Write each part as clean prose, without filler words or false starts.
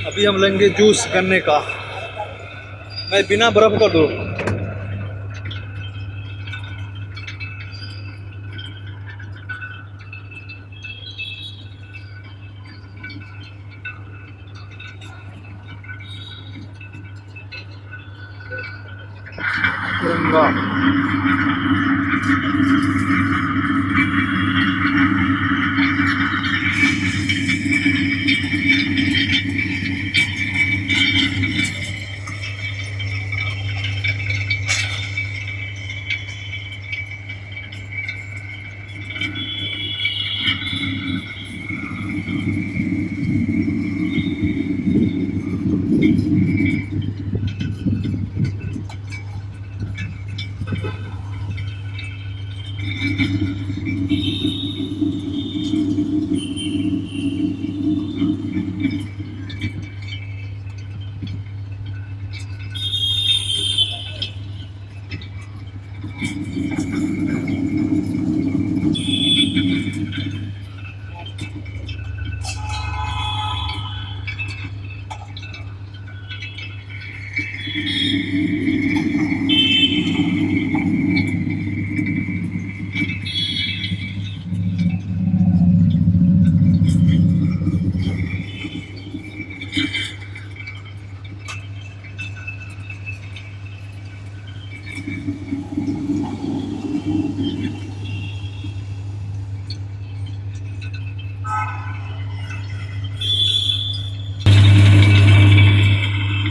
अभी हम लेंगे जूस गन्ने का। मैं बिना बर्फ का दूँ। तिरंगा।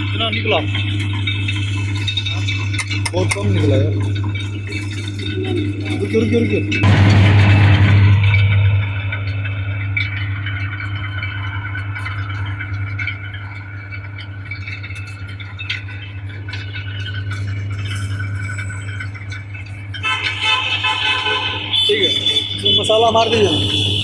कितना निकला? बहुत कम निकला यार। रुकिए रुकिए रुकिए। ठीक है, तो मसाला मार दीजिए।